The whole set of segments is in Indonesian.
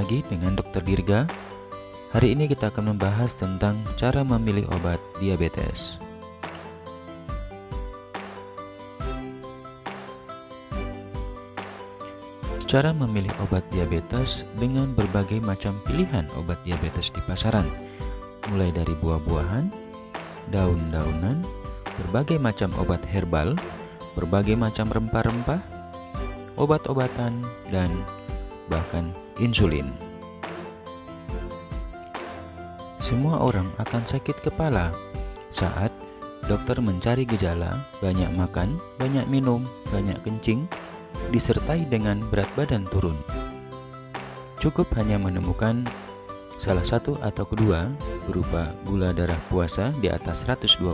lagi dengan Dr. Dirga. Hari ini kita akan membahas tentang cara memilih obat diabetes. Cara memilih obat diabetes dengan berbagai macam pilihan obat diabetes di pasaran, mulai dari buah-buahan, daun-daunan, berbagai macam obat herbal, berbagai macam rempah-rempah, obat-obatan, dan bahkan insulin. Semua orang akan sakit kepala saat dokter mencari gejala banyak makan, banyak minum, banyak kencing, disertai dengan berat badan turun. Cukup hanya menemukan salah satu atau kedua berupa gula darah puasa di atas 126,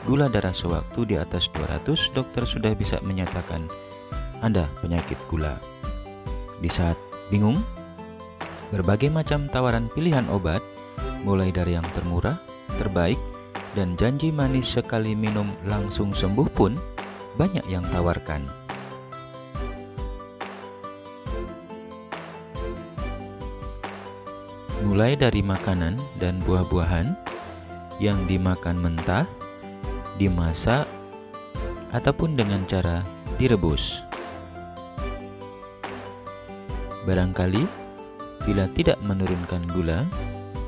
gula darah sewaktu di atas 200, dokter sudah bisa menyatakan Anda penyakit gula. Di saat bingung, berbagai macam tawaran pilihan obat, mulai dari yang termurah, terbaik, dan janji manis sekali minum langsung sembuh pun banyak yang tawarkan. Mulai dari makanan dan buah-buahan yang dimakan mentah, dimasak, ataupun dengan cara direbus. Barangkali bila tidak menurunkan gula,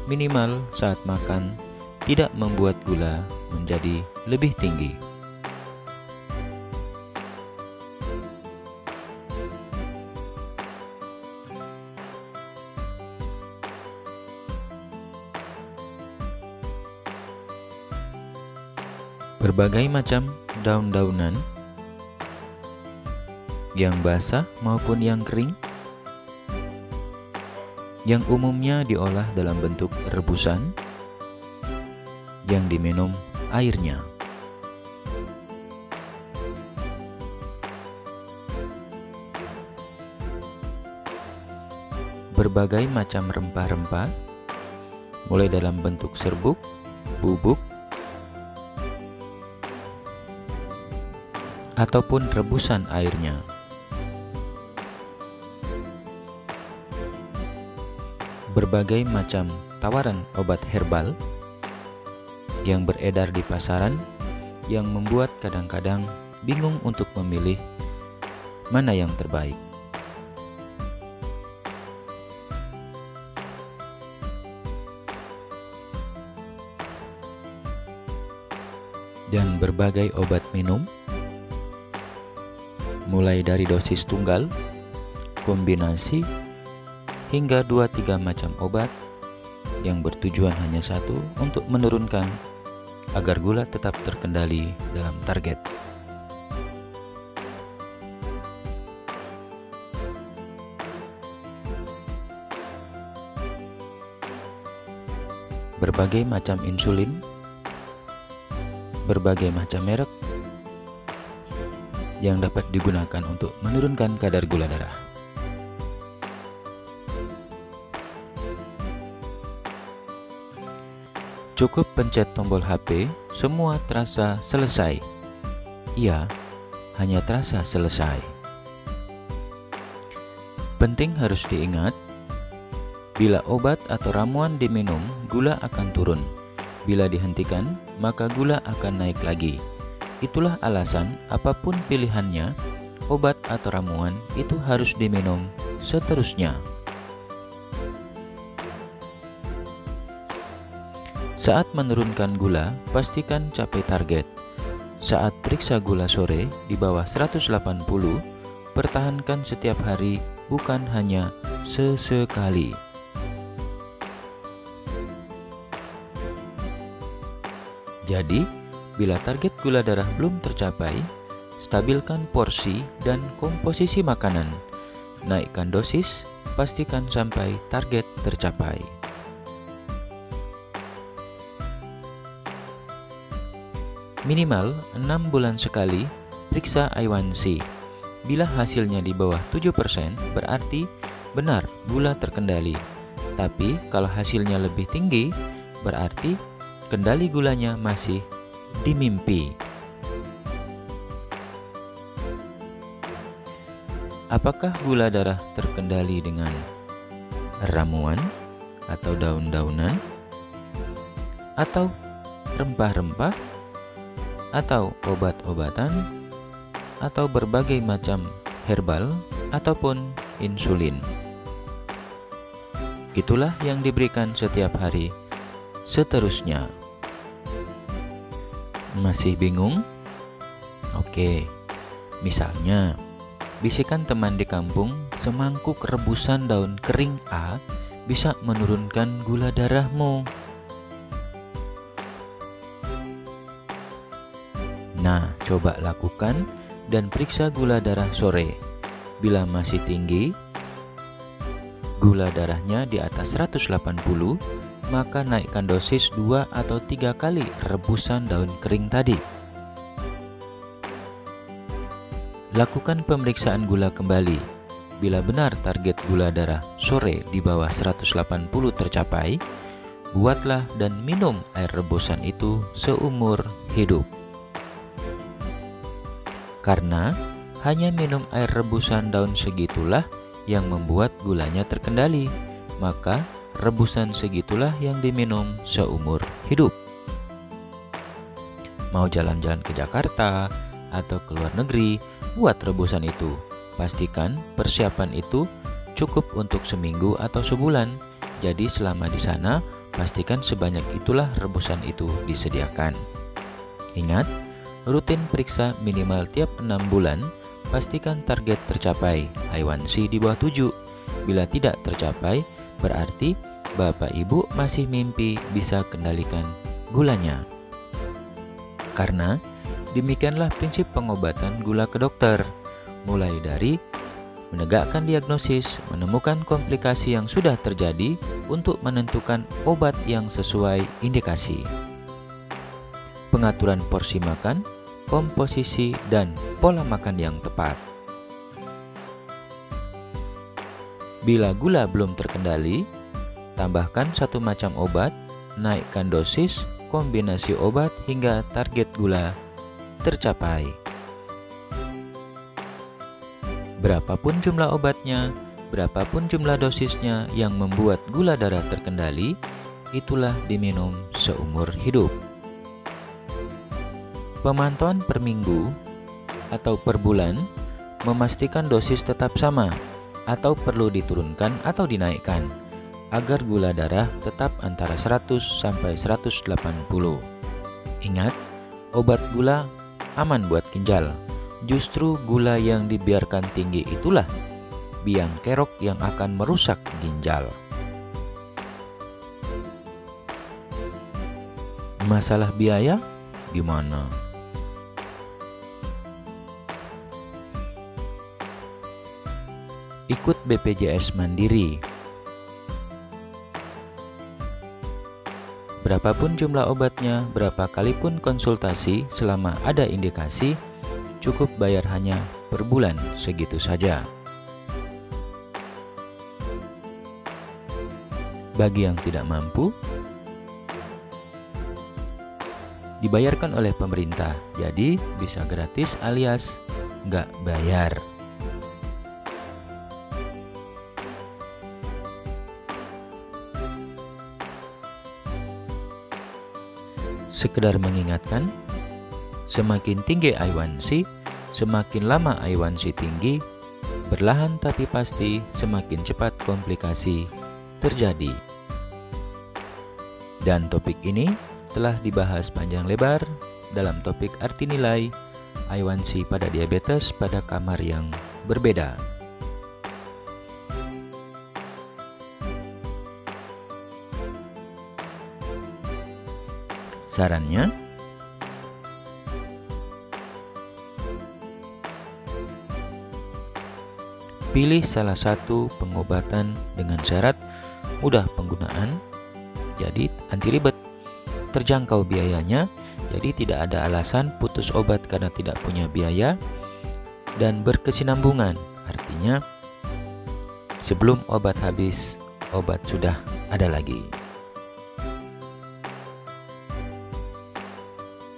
minimal saat makan tidak membuat gula menjadi lebih tinggi. Berbagai macam daun-daunan yang basah maupun yang kering, yang umumnya diolah dalam bentuk rebusan, yang diminum airnya. Berbagai macam rempah-rempah, mulai dalam bentuk serbuk, bubuk, ataupun rebusan airnya. Berbagai macam tawaran obat herbal yang beredar di pasaran yang membuat kadang-kadang bingung untuk memilih mana yang terbaik. Dan berbagai obat minum, mulai dari dosis tunggal, kombinasi, hingga 2-3 macam obat yang bertujuan hanya satu, untuk menurunkan agar gula tetap terkendali dalam target. Berbagai macam insulin, berbagai macam merek yang dapat digunakan untuk menurunkan kadar gula darah. Cukup pencet tombol HP, semua terasa selesai. Iya, hanya terasa selesai. Penting harus diingat, bila obat atau ramuan diminum, gula akan turun. Bila dihentikan, maka gula akan naik lagi. Itulah alasan apapun pilihannya, obat atau ramuan itu harus diminum seterusnya. Saat menurunkan gula, pastikan capai target. Saat periksa gula sore di bawah 180, pertahankan setiap hari, bukan hanya sesekali. Jadi, bila target gula darah belum tercapai, stabilkan porsi dan komposisi makanan. Naikkan dosis, pastikan sampai target tercapai. Minimal 6 bulan sekali periksa A1C. Bila hasilnya di bawah 7%, berarti benar gula terkendali. Tapi kalau hasilnya lebih tinggi, berarti kendali gulanya masih dimimpi. Apakah gula darah terkendali dengan ramuan atau daun-daunan, atau rempah-rempah, atau obat-obatan, atau berbagai macam herbal, ataupun insulin. Itulah yang diberikan setiap hari seterusnya. Masih bingung? Oke, misalnya bisikan teman di kampung, semangkuk rebusan daun kering A bisa menurunkan gula darahmu. Nah, coba lakukan dan periksa gula darah sore. Bila masih tinggi, gula darahnya di atas 180, maka naikkan dosis 2 atau 3 kali rebusan daun kering tadi. Lakukan pemeriksaan gula kembali. Bila benar target gula darah sore di bawah 180 tercapai, buatlah dan minum air rebusan itu seumur hidup. Karena hanya minum air rebusan daun segitulah yang membuat gulanya terkendali, maka rebusan segitulah yang diminum seumur hidup. Mau jalan-jalan ke Jakarta atau ke luar negeri, buat rebusan itu. Pastikan persiapan itu cukup untuk seminggu atau sebulan. Jadi selama di sana, pastikan sebanyak itulah rebusan itu disediakan. Ingat, rutin periksa minimal tiap 6 bulan. Pastikan target tercapai, A1C di bawah 7. Bila tidak tercapai, berarti Bapak Ibu masih mimpi bisa kendalikan gulanya. Karena demikianlah prinsip pengobatan gula ke dokter, mulai dari menegakkan diagnosis, menemukan komplikasi yang sudah terjadi untuk menentukan obat yang sesuai indikasi, pengaturan porsi makan, komposisi, dan pola makan yang tepat. Bila gula belum terkendali, tambahkan satu macam obat, naikkan dosis, kombinasi obat hingga target gula tercapai. Berapapun jumlah obatnya, berapapun jumlah dosisnya yang membuat gula darah terkendali, itulah diminum seumur hidup. Pemantauan per minggu atau per bulan memastikan dosis tetap sama atau perlu diturunkan atau dinaikkan agar gula darah tetap antara 100 sampai 180. Ingat, obat gula aman buat ginjal. Justru gula yang dibiarkan tinggi itulah biang kerok yang akan merusak ginjal. Masalah biaya gimana? Ikut BPJS Mandiri. Berapapun jumlah obatnya, berapa kali pun konsultasi, selama ada indikasi, cukup bayar hanya per bulan segitu saja. Bagi yang tidak mampu, dibayarkan oleh pemerintah, jadi bisa gratis alias nggak bayar. Sekedar mengingatkan, semakin tinggi A1C, semakin lama A1C tinggi, perlahan tapi pasti semakin cepat komplikasi terjadi. Dan topik ini telah dibahas panjang lebar dalam topik arti nilai A1C pada diabetes pada kamar yang berbeda. Sarannya, pilih salah satu pengobatan dengan syarat mudah penggunaan, jadi anti ribet, terjangkau biayanya, jadi tidak ada alasan putus obat karena tidak punya biaya, dan berkesinambungan, artinya sebelum obat habis, obat sudah ada lagi.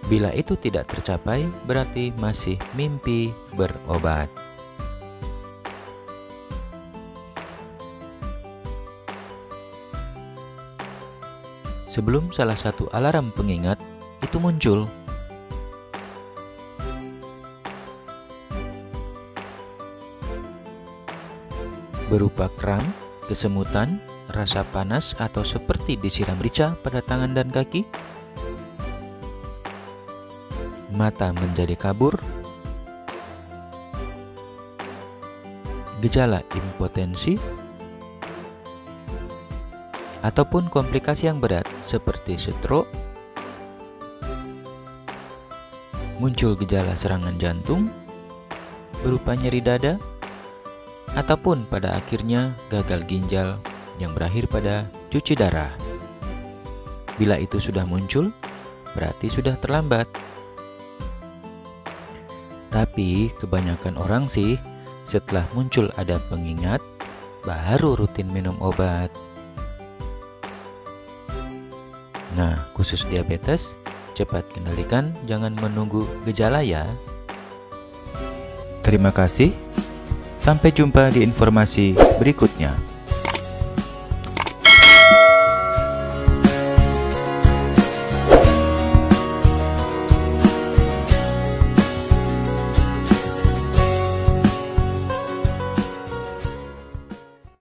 Bila itu tidak tercapai, berarti masih mimpi berobat. sebelum salah satu alarm pengingat itu muncul. Berupa kram, kesemutan, rasa panas atau seperti disiram rica pada tangan dan kaki, mata menjadi kabur, gejala impotensi, ataupun komplikasi yang berat seperti stroke, muncul gejala serangan jantung berupa nyeri dada, ataupun pada akhirnya gagal ginjal yang berakhir pada cuci darah. Bila itu sudah muncul, berarti sudah terlambat. Tapi kebanyakan orang sih setelah muncul ada pengingat, baru rutin minum obat. Nah, khusus diabetes, cepat kendalikan, jangan menunggu gejala ya. Terima kasih. Sampai jumpa di informasi berikutnya.